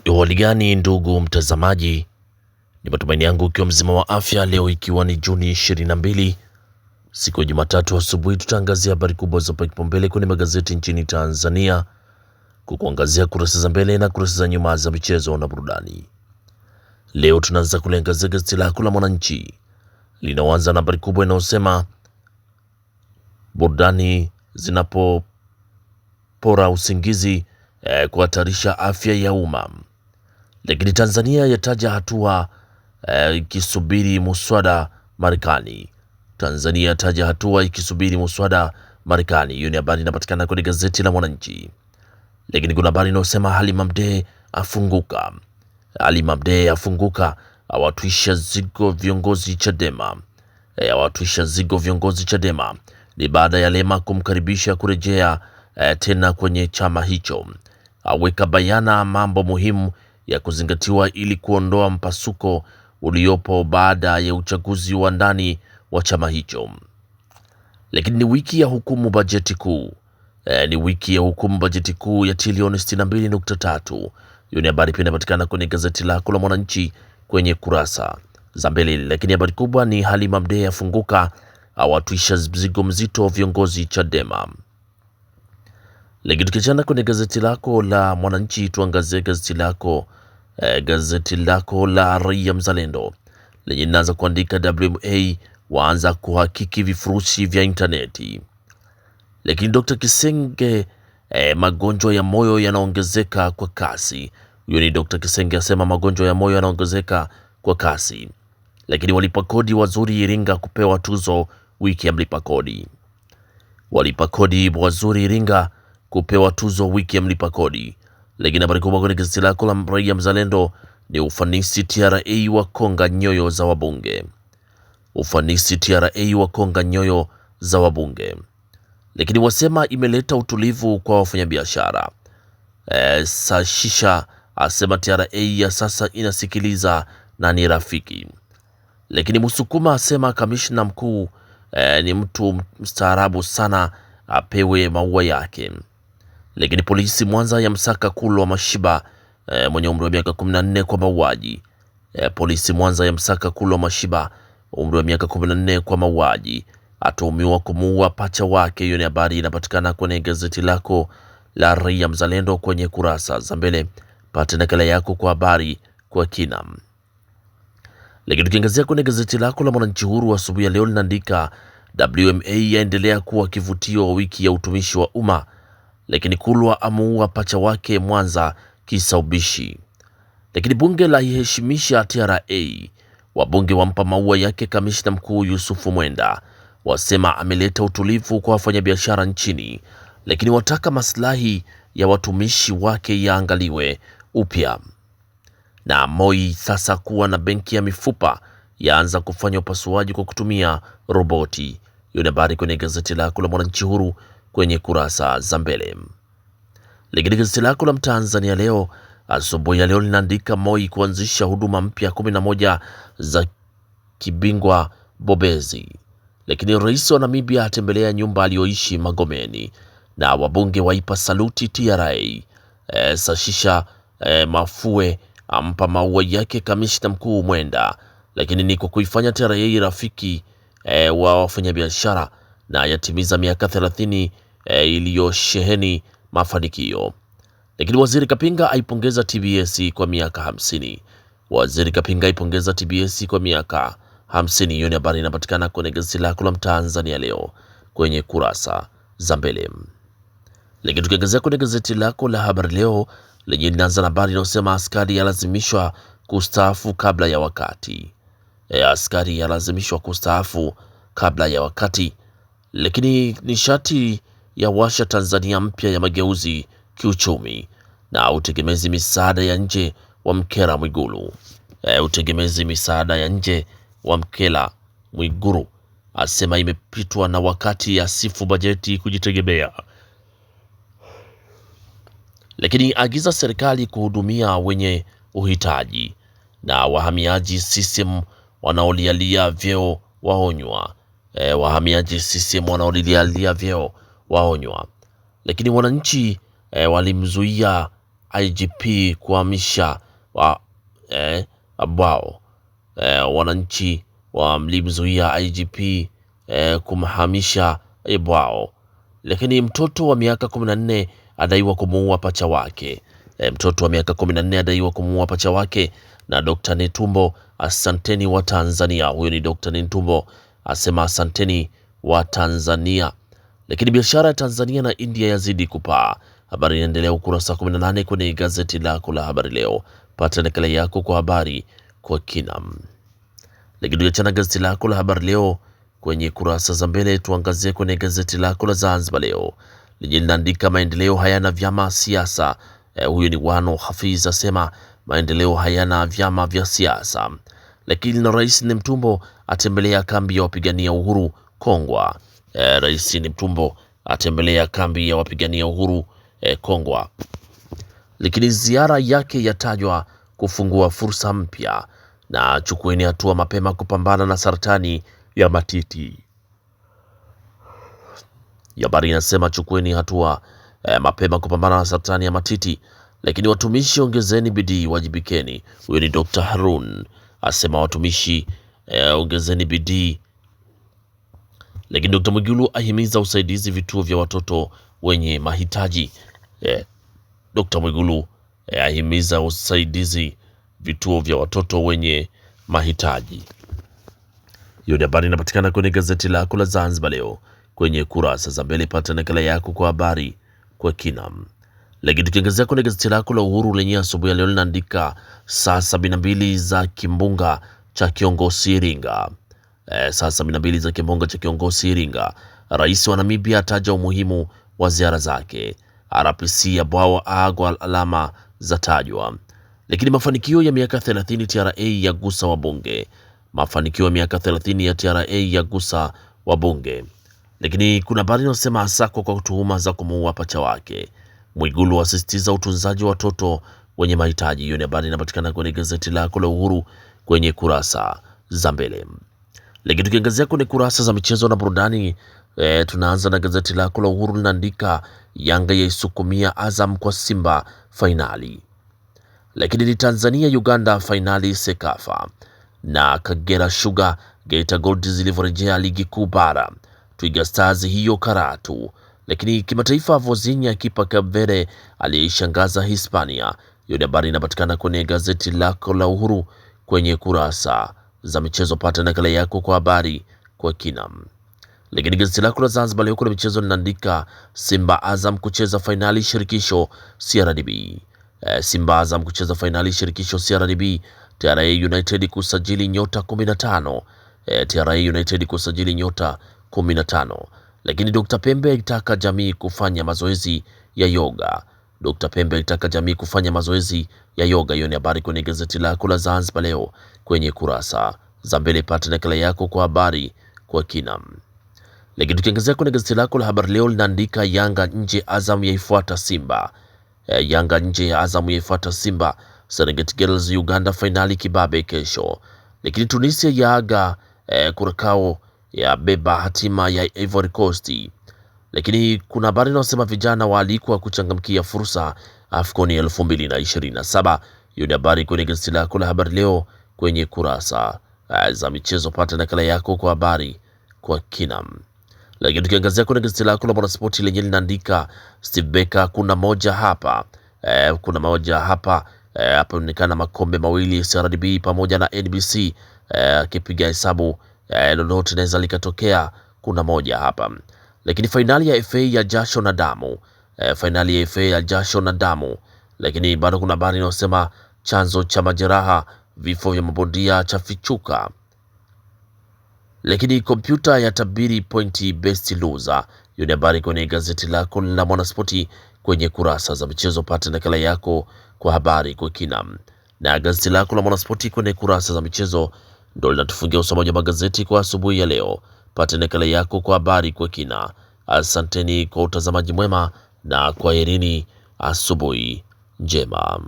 Hali gani ndugu mtazamaji, ni matumaini yangu ukiwa mzima wa afya. Leo ikiwa ni Juni 22 siku ya Jumatatu asubuhi, tutaangazia habari kubwa za kipaumbele kwenye magazeti nchini Tanzania, kukuangazia kurasa za mbele na kurasa za nyuma za michezo na burudani. Leo tunaanza kuliangazia gazeti lako la Mwananchi linaanza na habari kubwa inayosema burudani zinapopora usingizi kuhatarisha afya ya umma. Lakini Tanzania yataja hatua ikisubiri muswada Marekani. Tanzania yataja hatua ikisubiri muswada Marekani. Hiyo ni habari inapatikana kwenye gazeti la Mwananchi. Lakini kuna habari inayosema Halima Mdee afunguka. Halima Mdee afunguka, awatwisha zigo viongozi Chadema. Awatwisha zigo viongozi Chadema. Ni baada ya Lema kumkaribisha kurejea tena kwenye chama hicho. Aweka bayana mambo muhimu ya kuzingatiwa ili kuondoa mpasuko uliopo baada ya uchaguzi wa ndani wa chama hicho. Lakini ni wiki ya hukumu bajeti kuu. Ni wiki ya hukumu bajeti kuu ya trilioni 62.3. Hiyo ni habari pia inapatikana kwenye gazeti lako la Mwananchi kwenye kurasa za mbele. Lakini habari kubwa ni Halima Mdee afunguka, awatwisha mzigo mzito viongozi Chadema. Lakini tukichana kwenye gazeti lako la Mwananchi, tuangazie gazeti lako la Raia Mzalendo lenye linaanza kuandika WMA waanza kuhakiki vifurushi vya intaneti. Lakini Dr. Kisenge magonjwa ya moyo yanaongezeka kwa kasi. Huyo ni Dr. Kisenge asema magonjwa ya moyo yanaongezeka kwa kasi. Lakini walipa kodi wazuri Iringa kupewa tuzo wiki ya mlipa kodi. Walipa kodi wazuri Iringa kupewa tuzo wiki ya mlipa kodi. Lakini habari kubwa kwenye gazeti lako la Raia Mzalendo ni ufanisi TRA wa konga nyoyo za wabunge. Ufanisi TRA wa konga nyoyo za wabunge. Lakini wasema imeleta utulivu kwa wafanyabiashara. Sashisha asema TRA ya sasa inasikiliza na ni rafiki. Lakini Musukuma asema kamishna mkuu ni mtu mstaarabu sana, apewe maua yake. Lakini polisi Mwanza ya msaka Kulwa Mashiba mwenye umri wa miaka 14 kwa mauaji. Polisi Mwanza ya msaka Kulwa Mashiba umri wa miaka 14 kwa mauaji, atuhumiwa kumuua pacha wake. Hiyo ni habari inapatikana kwenye gazeti lako la Raia Mzalendo kwenye kurasa za mbele. Pata nakala yako kwa habari kwa kina. Lakini tukiangazia kwenye gazeti lako la Mwananchi Huru asubuhi ya leo linaandika WMA yaendelea kuwa kivutio wa wiki ya utumishi wa umma. Lakini Kulwa amuua pacha wake Mwanza kisa ubishi. Lakini bunge la iheshimisha TRA, wabunge wampa maua yake kamishna mkuu Yusufu Mwenda, wasema ameleta utulivu kwa wafanyabiashara nchini. Lakini wataka maslahi ya watumishi wake yaangaliwe upya. Na Moi sasa kuwa na benki ya mifupa yaanza kufanya upasuaji kwa kutumia roboti. Hiyo ni habari kwenye gazeti lako la Mwananchi Huru kwenye kurasa za mbele. Lakini gazeti lako la Mtanzania leo asubuhi ya leo linaandika Moi kuanzisha huduma mpya 11 za kibingwa bobezi. Lakini rais wa Namibia atembelea nyumba aliyoishi Magomeni. Na wabunge waipa saluti TRA. Sashisha Mafue ampa maua yake kamishna mkuu Mwenda. Lakini ni kwa kuifanya TRA rafiki wa wafanyabiashara na yatimiza miaka 30 iliyosheheni mafanikio. Lakini waziri Kapinga aipongeza TBS kwa miaka 50. Waziri Kapinga aipongeza TBS kwa miaka 50. Hiyo ni habari inapatikana kwenye gazeti lako la Mtanzania leo kwenye kurasa za mbele. Lakini tukiangazia kwenye gazeti lako la Habari Leo lenye linaanza na habari inayosema askari yalazimishwa kustaafu kabla ya wakati. Askari yalazimishwa kustaafu kabla ya wakati. Lakini nishati ya washa Tanzania mpya ya mageuzi kiuchumi. Na utegemezi misaada ya nje wa mkera Mwigulu. Utegemezi misaada ya nje wa mkela Mwigulu asema imepitwa na wakati, ya sifu bajeti kujitegemea. Lakini agiza serikali kuhudumia wenye uhitaji. Na wahamiaji CCM wanaolialia vyeo waonywa. Wahamiaji CCM wanaolialia vyeo waonywa. Lakini wananchi walimzuia IGP kuhamisha ambao wananchi wamlimzuia IGP kumhamisha bwao. Lakini mtoto wa miaka 14 adaiwa kumuua pacha wake. Mtoto wa miaka 14 adaiwa kumuua pacha wake. Na Dr. Netumbo, asanteni wa Tanzania. Huyo ni Dr. Netumbo asema asanteni wa Tanzania. Lakini biashara ya Tanzania na India yazidi kupaa. Habari inaendelea ukurasa 18 kwenye gazeti lako la Habari Leo. Pata nakala yako kwa habari kwa kina. Lakini tukiachana gazeti lako la Habari Leo kwenye kurasa za mbele, tuangazie kwenye gazeti lako la Zanzibar Leo lenye linaandika maendeleo hayana vyama siasa. Huyo ni Wano Hafiz asema maendeleo hayana vyama vya siasa. Lakini na Rais Netumbo atembelea kambi ya wapigania uhuru Kongwa. Rais Netumbo atembelea kambi ya wapigania uhuru Kongwa. Lakini ziara yake yatajwa kufungua fursa mpya. Na chukueni hatua mapema kupambana na saratani ya matiti. Habari inasema chukueni hatua mapema kupambana na saratani ya matiti. Lakini watumishi ongezeni bidii, wajibikeni. Huyo ni Dr. Harun asema watumishi ongezeni bidii. Lakini Dr. Mwigulu ahimiza usaidizi vituo vya watoto wenye mahitaji. Dr. Mwigulu ahimiza usaidizi vituo vya watoto wenye mahitaji. Hiyo ni habari inapatikana kwenye gazeti lako la Zanzibar Leo kwenye kurasa za mbele. Pata nakala yako kwa habari kwa kina. Lakini tukiangazia kwenye gazeti lako la Uhuru lenye asubuhi ya leo linaandika saa 72 za kimbunga cha Kiongosi Iringa. Saa 72 za kimbunga cha Kiongosi Iringa. Rais wa Namibia ataja umuhimu wa ziara zake. RPC ya bwawa agwa alama za tajwa. Lakini mafanikio ya miaka 30 TRA ya gusa wabunge. Mafanikio ya miaka 30 ya TRA ya gusa wabunge. Lakini kuna habari inasema asako kwa tuhuma za kumuua pacha wake. Mwigulu asisitiza utunzaji wa watoto wenye mahitaji. Hiyo ni habari inapatikana kwenye gazeti lako la Uhuru kwenye kurasa za mbele. Lakini tukiangazia kwenye kurasa za michezo na burudani, tunaanza na gazeti lako la Uhuru linaandika Yanga yaisukumia Azam kwa Simba fainali. Lakini ni Tanzania Uganda fainali Sekafa. Na Kagera Sugar Geita Gold zilivyorejea ligi kuu bara. Twiga Stars hiyo Karatu. Lakini kimataifa Vozinha kipa Cape Verde aliyeishangaza Hispania. Hiyo ni habari inapatikana kwenye gazeti lako la Uhuru kwenye kurasa za michezo. Pata nakala yako kwa habari kwa kina. Lakini gazeti lako la Zanzibar Leo kuna michezo linaandika Simba Azam kucheza fainali shirikisho CRDB. Simba Azam kucheza fainali shirikisho CRDB. TRA United kusajili nyota 15. TRA United kusajili nyota 15. Lakini Dr. Pembe aitaka jamii kufanya mazoezi ya yoga. Dr. Pembe aitaka jamii kufanya mazoezi ya yoga. Hiyo ni habari kwenye gazeti lako la Zanzibar Leo kwenye kurasa za mbele. Pata nakala yako kwa habari kwa kina. Lakini tukiangazia kwenye gazeti lako la Habari Leo linaandika Yanga nje Azam yaifuata Simba. Yanga nje ya Azam yaifuata Simba. Serengeti Girls Uganda finali kibabe kesho. Lakini Tunisia yaaga Curacao ya beba hatima ya Ivory Coast. Lakini kuna habari inayosema vijana waalikwa kuchangamkia fursa AFCON 2027. Hiyo ni habari kwenye gazeti lako la Habari Leo kwenye kurasa za michezo. Pata nakala yako kwa habari kwa kina. Lakini tukiangazia kwenye gazeti lako la Mwanaspoti lenye linaandika Steve Becker kuna moja hapa. Kuna moja hapa. Hapa inaonekana makombe mawili CRDB pamoja na NBC. Akipiga hesabu lolote naweza likatokea. Kuna moja hapa. Lakini fainali ya FA ya jasho na damu. Fainali ya FA ya jasho na damu. Lakini bado kuna habari inayosema chanzo cha majeraha vifo vya mabondia cha fichuka. Lakini kompyuta ya tabiri pointi best loser. Hiyo ni habari kwenye gazeti lako la Mwanaspoti kwenye kurasa za michezo. Pata nakala yako kwa habari kwa kina. Na gazeti lako la Mwanaspoti kwenye kurasa za michezo ndio linatufungia usomaji wa magazeti kwa asubuhi ya leo. Pata nakala yako kwa habari kwa kina. Asanteni kwa utazamaji mwema na kwaherini, asubuhi njema.